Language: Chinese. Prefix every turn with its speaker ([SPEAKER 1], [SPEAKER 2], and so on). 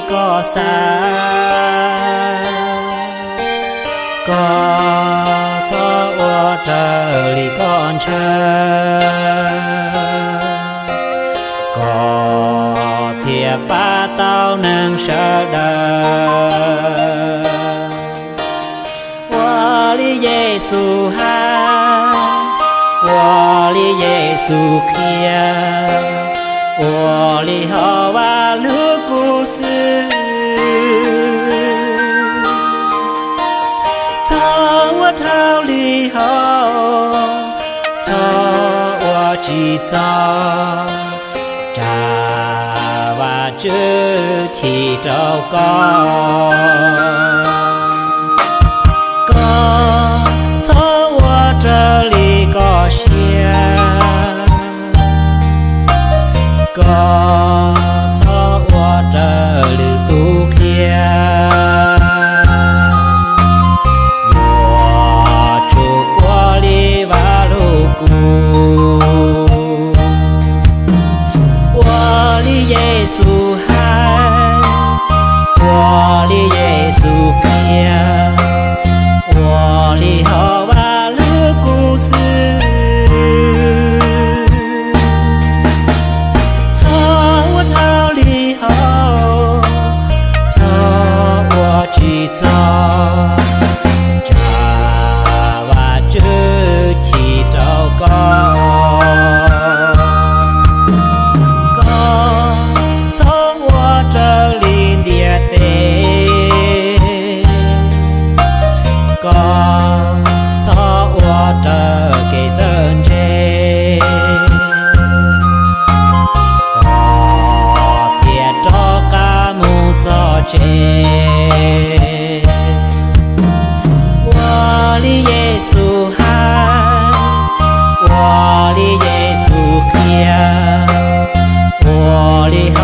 [SPEAKER 1] 里có xa có cho ô trời li con chờ có thiệp ba tao nâng sợ đời我的耶稣哈，我的耶稣kia，我的好哇路故事，从我头里后，从我制造，扎哇这提着高。这里个下，个从我这里渡开，我住我里瓦路古，我里耶稣海，我里耶稣片，我里好吧。故事，从我头里后，从我制造，扎哇这起祷告，从我这里跌跌，我的给真切，我别着干木做切，我的耶稣海，我的耶稣片，我的好。